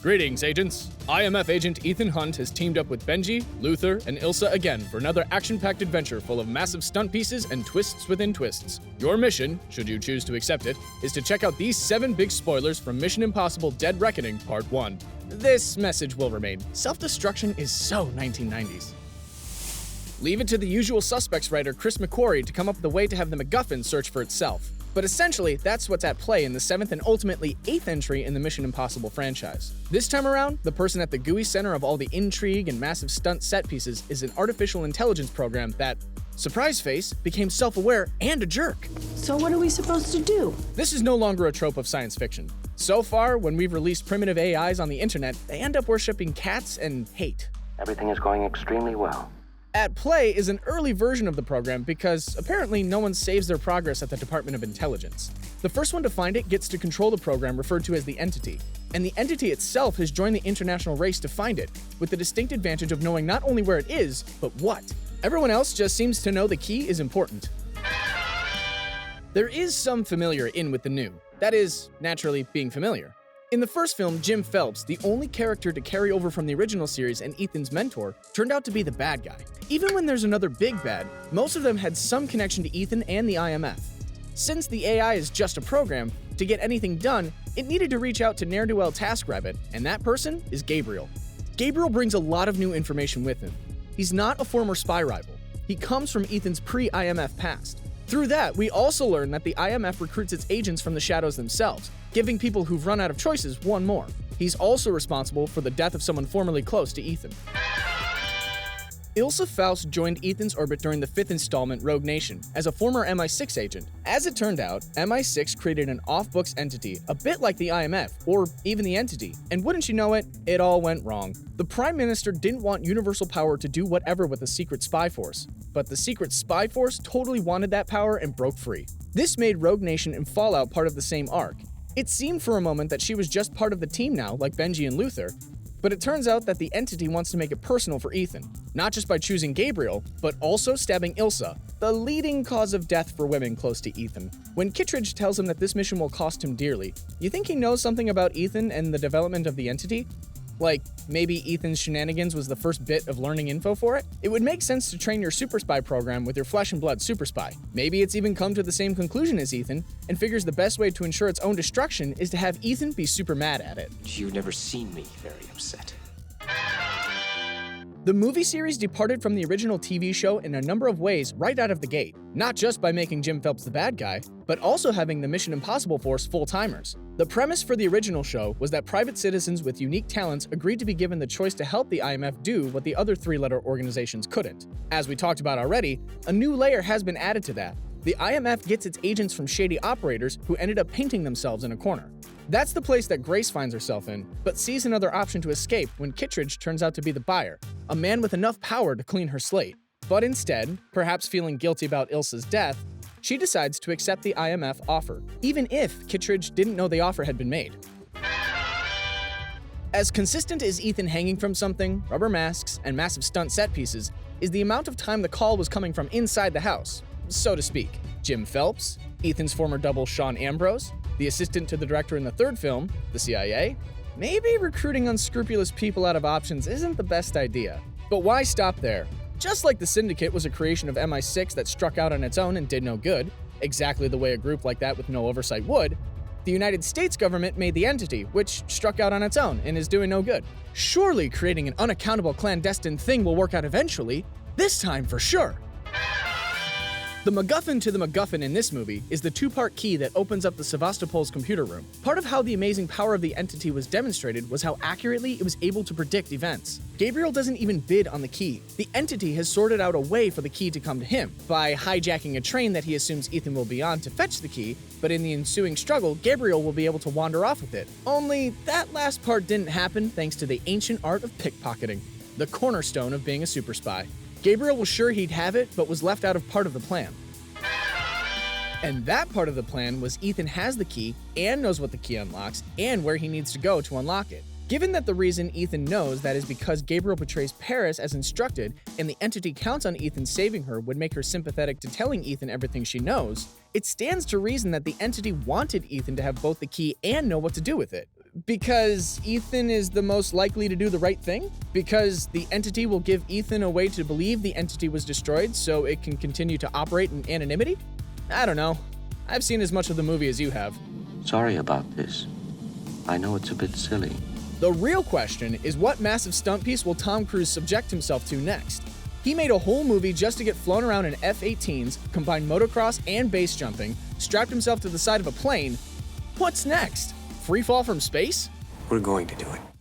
Greetings, agents. IMF agent Ethan Hunt has teamed up with Benji, Luther, and Ilsa again for another action-packed adventure full of massive stunt pieces and twists within twists. Your mission, should you choose to accept it, is to check out these 7 big spoilers from Mission Impossible Dead Reckoning Part 1. This message will remain. Self-destruction is so 1990s. Leave it to the usual suspects writer Chris McQuarrie to come up with a way to have the MacGuffin search for itself. But essentially, that's what's at play in the 7th and ultimately 8th entry in the Mission Impossible franchise. This time around, the person at the gooey center of all the intrigue and massive stunt set pieces is an artificial intelligence program that, surprise face, became self-aware and a jerk. So what are we supposed to do? This is no longer a trope of science fiction. So far, when we've released primitive AIs on the internet, they end up worshipping cats and hate. Everything is going extremely well. At play is an early version of the program because apparently no one saves their progress at the Department of Intelligence. The first one to find it gets to control the program referred to as the Entity, and the Entity itself has joined the international race to find it, with the distinct advantage of knowing not only where it is, but what. Everyone else just seems to know the key is important. There is some familiar in with the new. That is, naturally, being familiar. In the first film, Jim Phelps, the only character to carry over from the original series and Ethan's mentor, turned out to be the bad guy. Even when there's another big bad, most of them had some connection to Ethan and the IMF. Since the AI is just a program, to get anything done, it needed to reach out to ne'er-do-well TaskRabbit, and that person is Gabriel. Gabriel brings a lot of new information with him. He's not a former spy rival. He comes from Ethan's pre-IMF past. Through that, we also learn that the IMF recruits its agents from the shadows themselves, giving people who've run out of choices one more. He's also responsible for the death of someone formerly close to Ethan. Ilsa Faust joined Ethan's orbit during the 5th installment, Rogue Nation, as a former MI6 agent. As it turned out, MI6 created an off-books entity, a bit like the IMF, or even the Entity, and wouldn't you know it, it all went wrong. The Prime Minister didn't want universal power to do whatever with the secret spy force, but the secret spy force totally wanted that power and broke free. This made Rogue Nation and Fallout part of the same arc. It seemed for a moment that she was just part of the team now, like Benji and Luther, but it turns out that the Entity wants to make it personal for Ethan, not just by choosing Gabriel, but also stabbing Ilsa, the leading cause of death for women close to Ethan. When Kittredge tells him that this mission will cost him dearly, you think he knows something about Ethan and the development of the Entity? Like, maybe Ethan's shenanigans was the first bit of learning info for it? It would make sense to train your super spy program with your flesh and blood super spy. Maybe it's even come to the same conclusion as Ethan, and figures the best way to ensure its own destruction is to have Ethan be super mad at it. You've never seen me very upset. The movie series departed from the original TV show in a number of ways right out of the gate, not just by making Jim Phelps the bad guy, but also having the Mission Impossible force full-timers. The premise for the original show was that private citizens with unique talents agreed to be given the choice to help the IMF do what the other 3-letter organizations couldn't. As we talked about already, a new layer has been added to that. The IMF gets its agents from shady operators who ended up painting themselves in a corner. That's the place that Grace finds herself in, but sees another option to escape when Kittredge turns out to be the buyer, a man with enough power to clean her slate. But instead, perhaps feeling guilty about Ilsa's death, she decides to accept the IMF offer, even if Kittredge didn't know the offer had been made. As consistent as Ethan hanging from something, rubber masks, and massive stunt set pieces, is the amount of time the call was coming from inside the house, so to speak. Jim Phelps, Ethan's former double Sean Ambrose, the assistant to the director in the 3rd film, the CIA. Maybe recruiting unscrupulous people out of options isn't the best idea. But why stop there? Just like the Syndicate was a creation of MI6 that struck out on its own and did no good, exactly the way a group like that with no oversight would, the United States government made the Entity, which struck out on its own and is doing no good. Surely creating an unaccountable clandestine thing will work out eventually, this time for sure. The MacGuffin to the MacGuffin in this movie is the 2-part key that opens up the Sevastopol's computer room. Part of how the amazing power of the Entity was demonstrated was how accurately it was able to predict events. Gabriel doesn't even bid on the key. The Entity has sorted out a way for the key to come to him, by hijacking a train that he assumes Ethan will be on to fetch the key, but in the ensuing struggle, Gabriel will be able to wander off with it. Only that last part didn't happen thanks to the ancient art of pickpocketing, the cornerstone of being a super spy. Gabriel was sure he'd have it, but was left out of part of the plan. And that part of the plan was Ethan has the key and knows what the key unlocks and where he needs to go to unlock it. Given that the reason Ethan knows that is because Gabriel portrays Paris as instructed and the Entity counts on Ethan saving her would make her sympathetic to telling Ethan everything she knows, it stands to reason that the Entity wanted Ethan to have both the key and know what to do with it. Because Ethan is the most likely to do the right thing? Because the entity will give Ethan a way to believe the entity was destroyed so it can continue to operate in anonymity? I don't know. I've seen as much of the movie as you have. Sorry about this. I know it's a bit silly. The real question is, what massive stunt piece will Tom Cruise subject himself to next? He made a whole movie just to get flown around in F-18s, combined motocross and base jumping, strapped himself to the side of a plane. What's next? Free fall from space? We're going to do it.